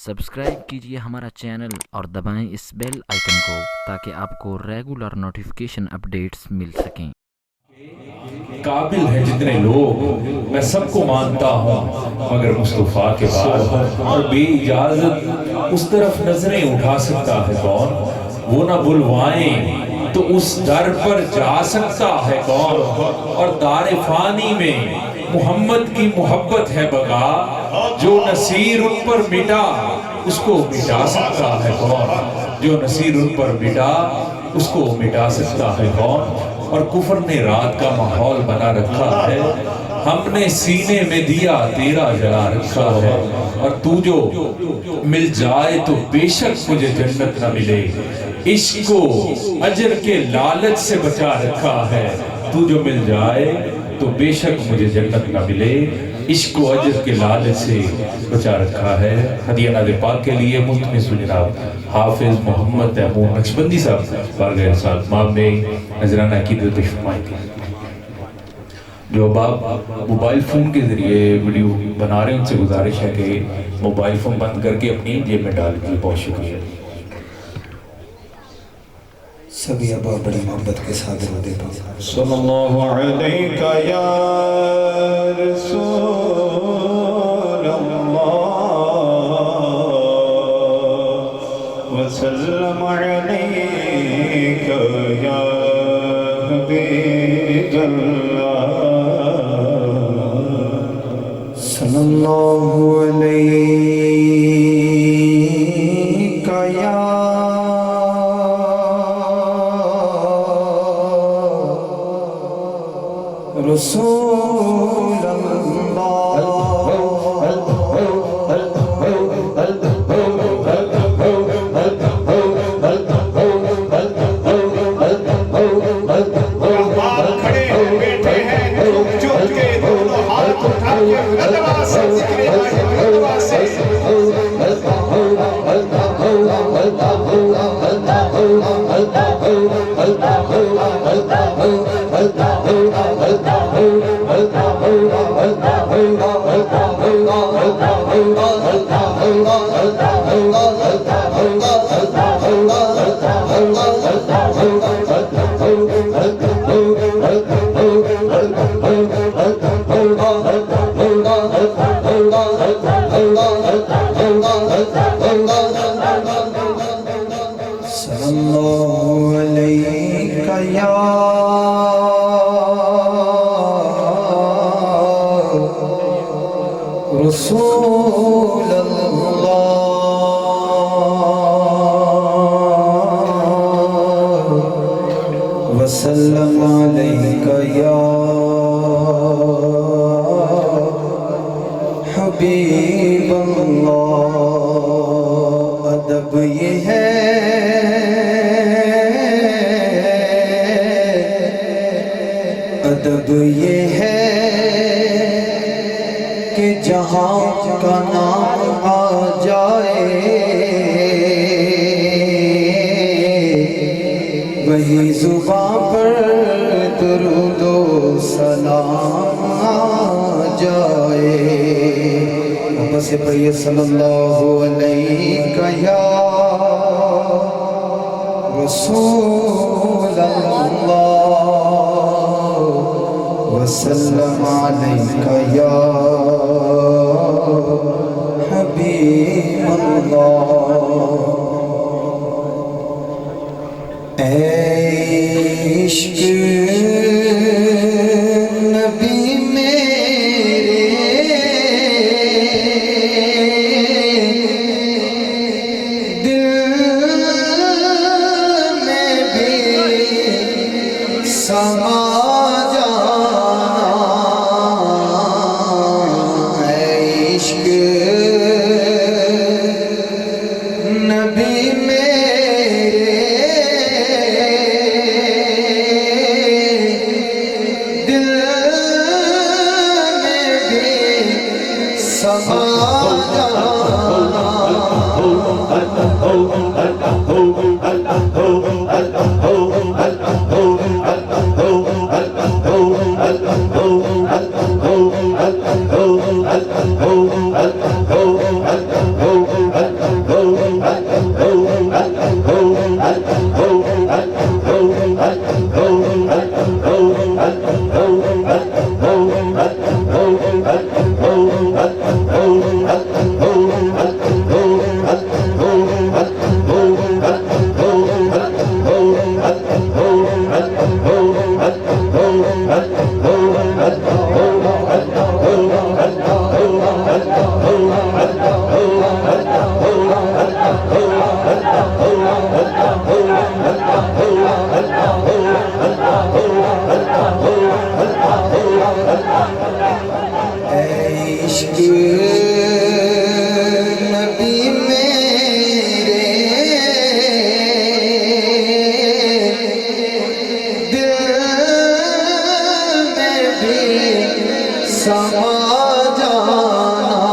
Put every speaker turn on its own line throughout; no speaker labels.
Subscribe کیجئے ہمارا channel اور دبائیں اس بیل آئیکن کو تاکہ آپ کو ریگولر نوٹیفیکیشن اپڈیٹس مل سکیں۔
قابل ہیں جتنے لوگ میں سب کو مانتا ہوں مگر مصطفیٰ کے بعد اور بے اجازت اس طرف نظریں اٹھا سکتا ہے کون؟ وہ نہ بلوائیں تو اس در پر جا سکتا ہے کون؟ اور دار فانی میں محمد کی محبت ہے بقا، جو نصیر ان پر مٹا اس کو مٹا سکتا ہے کون؟ جو نصیر ان پر مٹا اس کو مٹا سکتا ہے کون؟ اور کفر نے رات کا ماحول بنا رکھا ہے، ہم نے سینے میں دیا تیرا جلا رکھا ہے، اور تو جو مل جائے تو بے شک مجھے جنت نہ ملے، عشق کو اجر کے لالچ سے بچا رکھا ہے، تو جو مل جائے تو بے شک مجھے جنت نہ ملے، عشق کو اجر کے لالچ سے بچا رکھا ہے۔ ہدیہ ناز پاک کے لیے ملتمس جناب حافظ محمد تیمور نقشبندی صاحب بارگاہ رسالت مآب میں نذرانہ عقیدت پیش فرمائیں گے۔ جو اب آپ موبائل فون کے ذریعے ویڈیو بنا رہے ہیں ان سے گزارش ہے کہ موبائل فون بند کر کے اپنی جیب میں ڈال کے بہت شکریہ۔
سبھی ابا بڑی محبت کے ساتھ رو دیتا ہوں۔
صلی اللہ علیہ یا رسول اللہ وسلم علیہ یا حبیب اللہ
صلی اللہ علیہ یا رسول رسول اللہ وسلم علیک یا حبیب اللہ۔ ادب یہ ہے ادب یہ ہے کہ جہاں کا نام آ جائے وہی زباں پر درود و سلام آ جائے۔ بس پڑھیے صلی اللہ علیہ یا رسول اللہ وسلم علیک یا حبیب اللہ۔ اے عشق نبی میرے دل میں بھی سما نبی میرے عشق نبی میرے دل میں بھی سما جانا،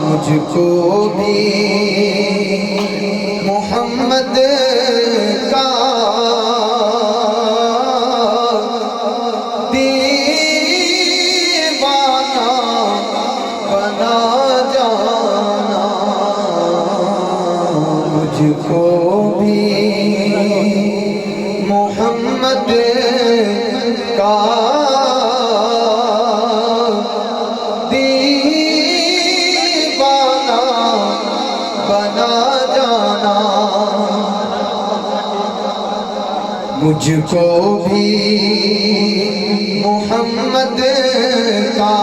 مجھ کو بھی محمد کا مجھ کو بھی محمد کا دیوانہ بنا جانا، مجھ کو بھی محمد کا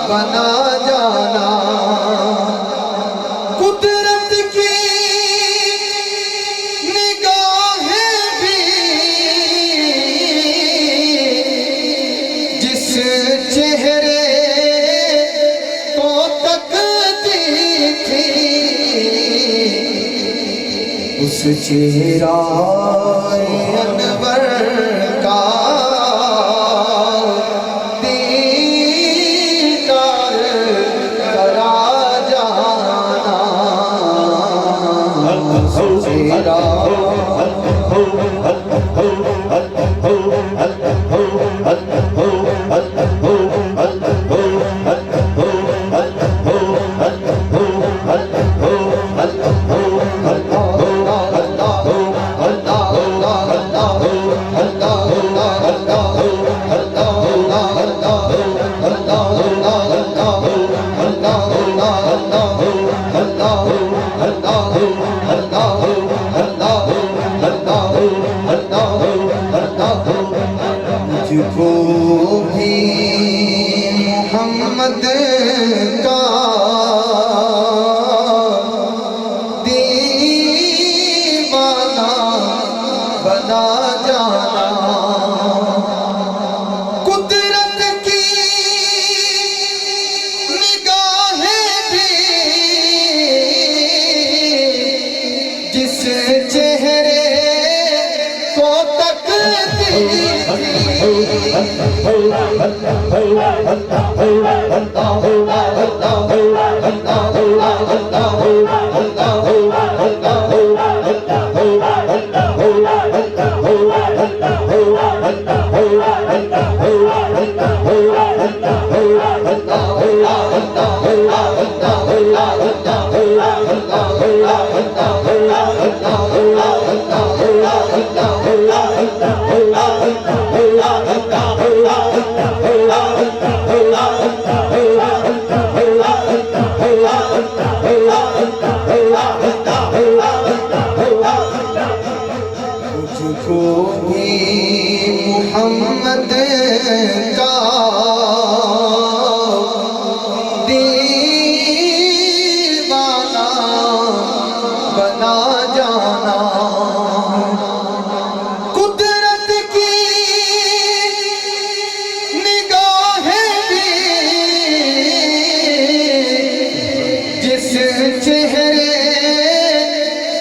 بنا جانا، قدرت کی نگاہیں بھی جس چہرے کو تکتی تھی، اس چہرہ انور کا مجھ کو بھی محمد کا دیوانہ بنا جانا، قدرت کی نگاہیں بھی جس چہرے کو تکتی مجھ کو بھی محمد کا دیوانہ بنا جانا، قدرت کی نگاہیں بھی جس چہرے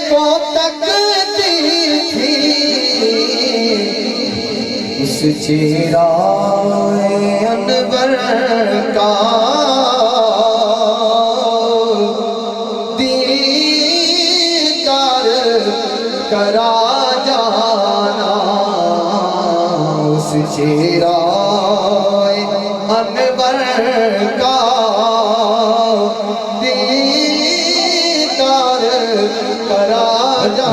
کو تکتی تھی، اس چہرہ انور کا دیدار کرا جانا، اس چہرہ انور کا دیدار کرا جانا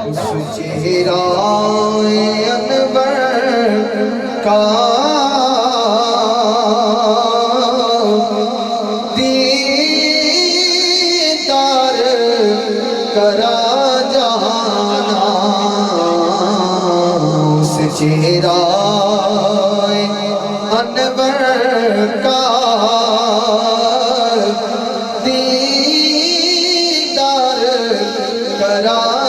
اس چہرہ انور کا دیدار کرا جانا اس چہرہ انور کا دیدار کرا